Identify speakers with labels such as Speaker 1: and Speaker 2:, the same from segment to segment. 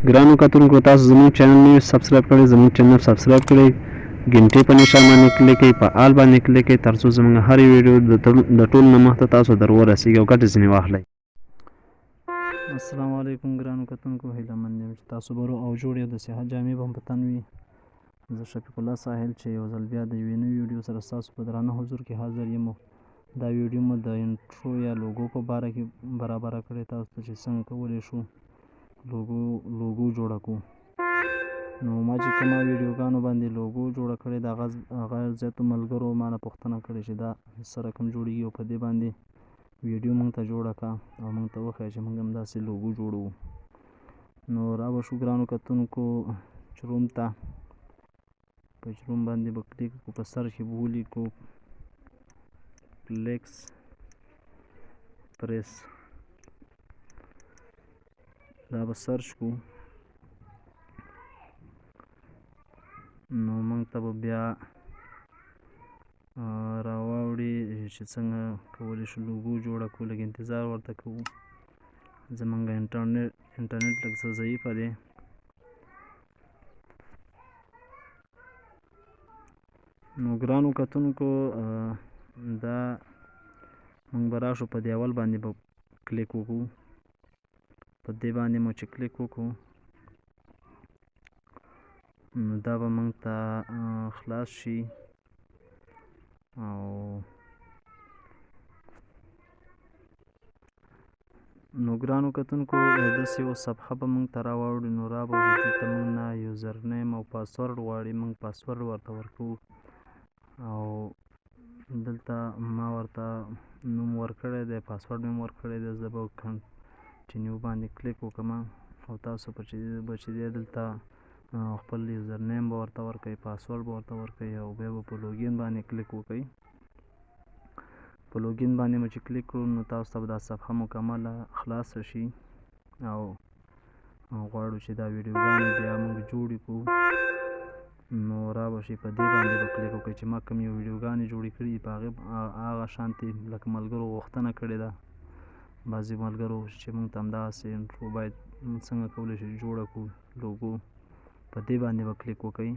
Speaker 1: ګرانو کتونکو تاسو زموږ چینل نه سبسکرایب کړئ زموږ چینل سبسکرایب کړئ ګنټې په نشان باندې کلیک کړئ په آل باندې کلیک کړئ تر څو زموږ هرې ویډیو د ټولو نه مخته تاسو در ورسیږي او ګټې ځینې واخلئ. السلام علیکم ګرانو کتونکو، هیله مند یم چې تاسو به روغ او جوړ یې، د صحت جامې به هم په تن وي. زه شفیق الله ساحل چې یو ځل بیا د یوې نوې ویډیو سره ستاسو په درانه حضور کې حاضر یم. دا ویډیو مو د انټرو یا لوګو په باره کې برابره کړې تاسو ته چې څنګه کولی شو لوګو جوړه کړو. نو ما چې کومه ویډیوګانو باندې لوګو جوړه کړې ده هغه زیاتو ملګرو ما نه پوښتنه کړې چې دا څه رقم جوړېږي او په دې باندې ویډیو موږ ته جوړه کړه او موږ ته وښیه چې موږ هم داسې لوګو جوړوو. نو را به شو ګرانو کتونکو چروم ته، په چروم باندې به کلیک کړو، په سرچ کې به ولیکو فلیکس پریس، دا به سرچ کړو. نو موږ ته به بیا راواوړي چې څنګه کولی شو لوګو جوړه کړو. لږ انتظار ورته کوو، زمونږ انټرنیټ لږ څه ضعیفه دی. نو ګرانو کتونکو دا موږ به راشو په دې اول باندې به کلیک وکړو. په دې باندې مو چې کلیک وکړو نو دا به موږ ته خلاص شي او نو ګرانو کتونکو داسې یو صفحه به موږ ته راواوړي. نو را به دلته موږ نه یوزر نیم او پاسورډ غواړي، موږ پاسورډ ورته ورکوو او دلته ما ورته نوم ورکړی دی، پاسورډ مې هم ورکړی دی. زه به کنټینیو باندې کلیک وکړم او تاسو به چې دی دلته خپل یوزر نیم به ورته ورکوئ، پاسورډ به ورته ورکوئ او بیا به په لوګین باندې کلیک وکړئ. په لوګین باندې مو چې کلیک کړو نو تاسو ته به دا صفحه مکمله خلاصه شي او غواړو چې دا ویډیوګانې بیا موږ جوړې کړو. نو را به شي په دې باندې به کلیک وکړئ چې ما کوم یو ویډیوګانې جوړې کړي دي په هغه شانتې لکه ملګرو غوښتنه کړې ده بعضې ملګرو چې موږ ته همداسې انټرو باید څنګه کولی شو جوړه کړو لوګو. په دې باندې به کلیک وکړئ.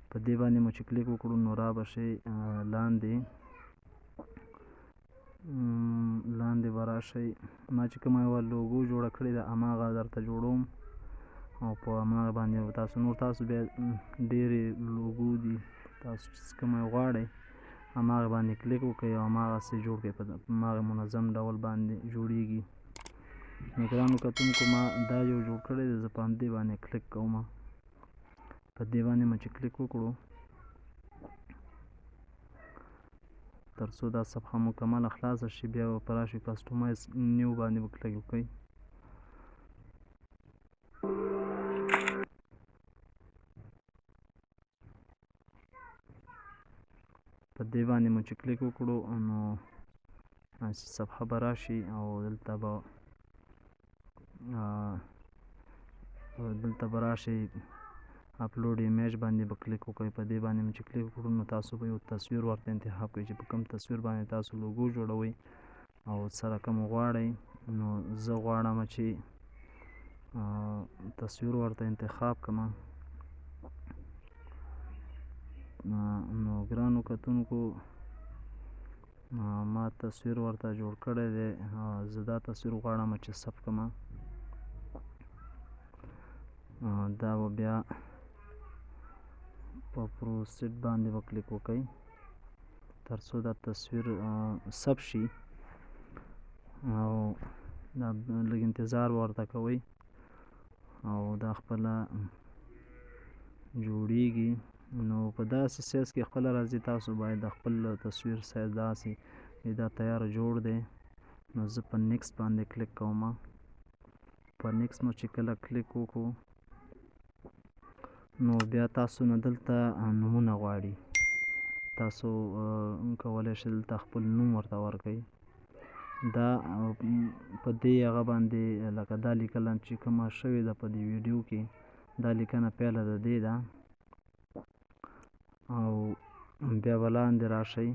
Speaker 1: په دې باندې مو چې کلیک وکړو نو را به شئ لاندې به راشئ. ما چې کومه یوه لوګو جوړه کړې ده هماغه درته جوړوم او په هماغه باندې تاسو بیا ډېرې لوګو دي، تاسو چې کومه غواړئ هماغه باندې کلیک وکړئ او هماغسې جوړ کړئ، په هماغه منظم ډول باندې جوړیږي. نو ګرانو کتونکو ما دا یو جوړ کړی دی، زه په همدې باندې کلیک کوم. په دې باندې مو چې کلیک وکړو تر څو دا صفحه مکمله خلاصه شي بیا به په راشي کسټمایز نیو باندې به کلیک وکړئ. په دې باندې مو چې کلیک وکړو نو صفحه به راشي او دلته به راشي اپلوډ ایمیج باندې به کلیک وکړئ. په دې باندې مو چې کلیک وکړو نو تاسو به یو تصویر ورته انتخاب کړئ چې په کوم تصویر باندې تاسو لوګو جوړوئ او څه رقم غواړئ. نو زه غواړم چې تصویر ورته انتخاب کړم. نو ګرانو کتونکو ما تصویر ورته جوړ کړی دی، زه دا تصویر غواړم چې ثبت کړم. دا به بیا په پروسیډ باندې به کلیک وکړئ تر څو دا تصویر ثبت شي او دا لږ انتظار ورته کوئ او دا خپله جوړیږي. نو په داسې سایز کې خپله راځي، تاسو باید د خپل تصویر سایز داسې دا تیار جوړ دی. نو زه په نیکسټ باندې کلیک کوم. په نیکسټ مو چې کله کلیک وکړو نو بیا تاسو نه دلته نومونه غواړي، تاسو کولی شئ دلته خپل نوم ورته ورکړئ. دا په دې هغه باندې لکه دا لیکنه چې کومه شوې ده په دې ویډیو کې، دا لیکنه پیله د دې ده او بیا به لاندې راشئ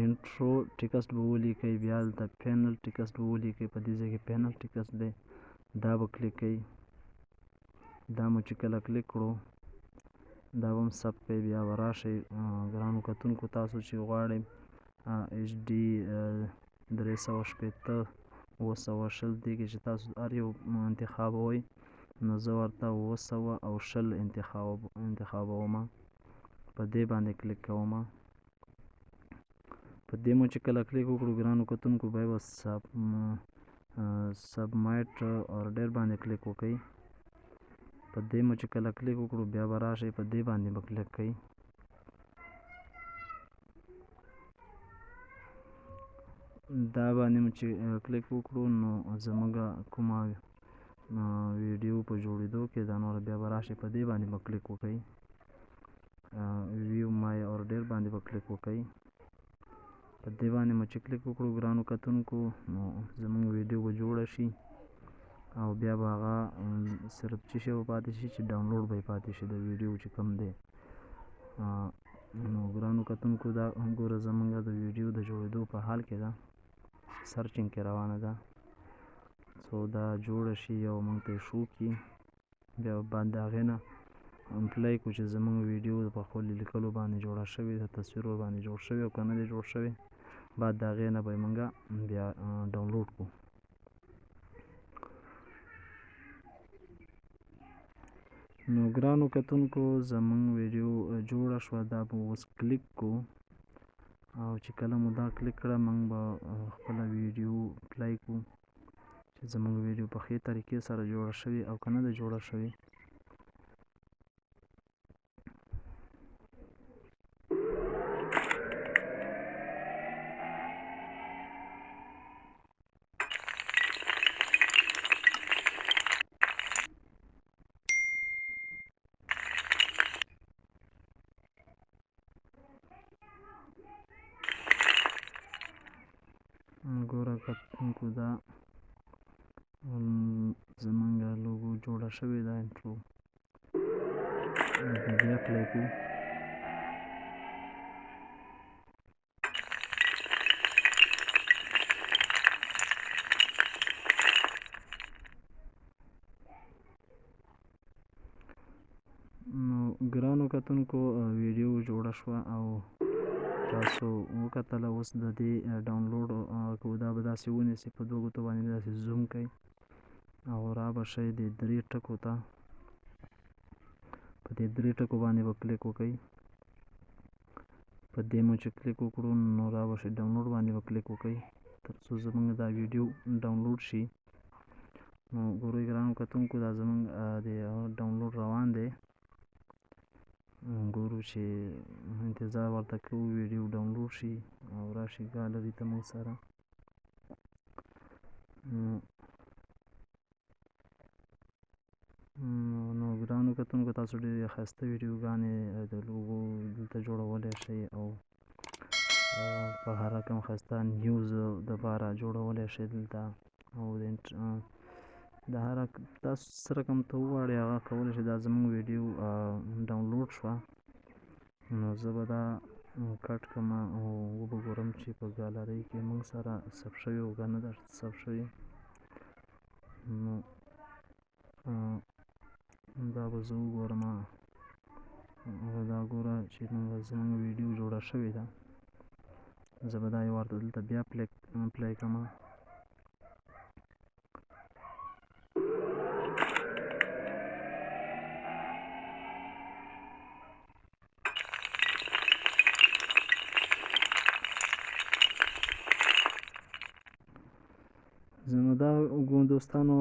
Speaker 1: انټرو ټیکسټ به ولیکئ، بیا دلته پینل ټیکسټ به ولیکئ. په دې ځای کې پینل ټیکسټ دی دا به کلیک کوئ. دا مو چې کله کلیک کړو دا به هم ثبت کوئ. بیا به راشئ ګرانو کتونکو تاسو چې غواړئ HD 360 920 دې کې چې تاسو هر یو انتخابوئ نو زه ورته 920 انتخابومه. په دې باندې کلیک کومه. په دې مو چې کله کلیک وکړو ګرانو کتونکو بیا به سبمیټ آرډر باندې کلیک وکړئ. په دې مو چې کله کلیک وکړو بیا به راشئ په دې باندې به کلیک کوئ. دا باندې مو چې کلیک وکړو نو زموږ کومه ویډیو په جوړېدو کې ده نو بیا به راشئ په دې باندې به کلیک وکړئ. ویو مای آرډر باندې به کلیک وکړئ. په دې باندې مو چې کلیک وکړو ګرانو کتونکو نو زموږ ویډیو به جوړه شي او بیا به هغه صرف څه شی به پاتې شي چې ډاونلوډ به یې پاتې شي د ویډیو چې کوم دی. نو ګرانو کتونکو دا ګوره زموږ د ویډیو د جوړېدو په حال کې ده، سرچینګ کې روانه ده. څو دا جوړه شي او موږ ته یې شو کړي بیا بعد د هغې نه اپلای کړو چې زموږ ویډیو په خپل لیکلو باندې جوړه شوې ده، تصویر ورباندې جوړ شوی او که نه دی جوړ شوی بعد د هغې نه به یې موږ بیا ډاونلوډ کړو. نو ګرانو کتونکو زموږ ویډیو جوړه شوه. دا به اوس کلیک کړو او چې کله مو دا کلیک کړه موږ به خپله ویډیو پلی کړو چې زموږ ویډیو په ښې طریقې سره جوړه شوې او که نه ده جوړه شوې. ګوره کتونکو دا زموږ لوګو جوړه شوې ده انټرو بیا پلی کړو. نو ګرانو کتونکو ویډیو جوړه شوه او تاسو وکتله. اوس د دې ډاونلوډ کوو دا به داسې ونیسئ په دوه ګوتو باندې داسې زوم کوئ او را به شئ د 3 ټکو ته. په دې 3 ټکو باندې به کلیک وکړئ. په دې مو چې کلیک وکړو نو را به شئ ډاونلوډ باندې به کلیک وکړئ تر څو زموږ دا ویډیو ډاونلوډ شي. نو ګورئ ګرانو کتونکو دا زموږ د ډاونلوډ روان دی. ګورو چې انتظار ورته کوو ویډیو ډاونلوډ شي او راشي ګالري ته موږ سره. نو ګرانو کتونکو تاسو ډېرې ښایسته ویډیوګانې د لوګو دلته جوړولی شئ او په هر رقم ښایسته نیوز دپاره جوړولی شئ دلته او د هر تاسو څه رقم ته وغواړئ هغه کولی شئ. دا زموږ ویډیو ډاونلوډ شوه نو زه به دا کټ کړم او وبه ګورم چې په ګالرۍ کې موږ سره ثبت شوې او که نه ده ثبت شوې. نو دا به زه وګورم. دا ګوره چې زموږ ویډیو جوړه شوې ده. زه به دا یو ورته دلته بیا پلی کړم. زموږ دا دوستانو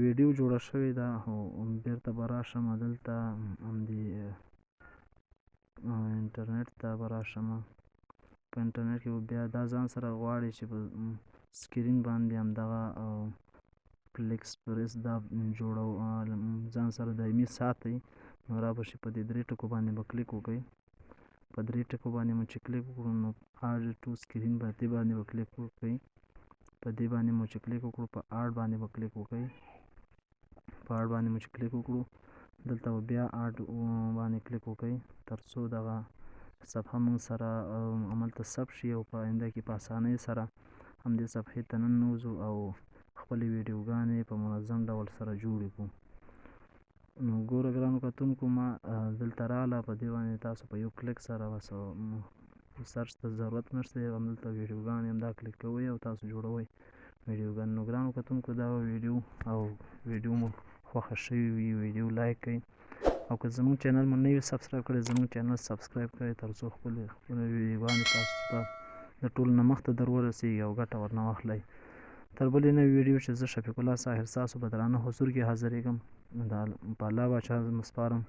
Speaker 1: ویډیو جوړه شوې ده او بیرته به راشم دلته همدې انټرنټ ته به راشم. په انټرنټ کې به بیا دا ځان سره غواړي چې په سکرین باندې همدغه فلیکس پریس دا جوړو ځان سره دایمي ساتئ. نو را به شي په دې 3 ټکو باندې به کلیک وکړئ. په 3 ټکو باندې مو چې کلیک وکړو نو اډ ټو سکرین باندې به کلیک وکړئ. په دې باندې مو چې کلیک وکړو په اډ باندې به کلیک وکړئ. په اډ باندې مو چې کلیک وکړو دلته به بیا اډ باندې کلیک وکړئ تر څو دغه صفحه موږ سره هملته ثبت شي او په آینده کې په اسانۍ سره همدې صفحې ته ننوځو او خپلې ویډیوګانې په منظم ډول سره جوړې کړو. نو ګوره ګرانو کتونکو، ما دلته راغله، په دې باندې تاسو په یو کلیک سره سرچ ته ضرورت نشته، همدلته ویډیوګانې همدا کلیک کوئ او تاسو جوړوئ ویډیوګانې. نو ګرانو کتونکو، دا ویډیو مو خوښه شوې وي ویډیو لایک کړئ، او که زموږ چینل مو نه وي سبسکرایب کړی، زموږ چینل سبسکرایب کړئ تر څو خپلې ویډیوګانې تاسو ته د ټولو نه مخته در ورسېږي او ګټه ورنه واخلئ. تر بلې نوې ویډیو چې زه شفیق الله ساحر ستاسو په درانه حضور کې حاضرېږم، په الله باچا مو سپارم.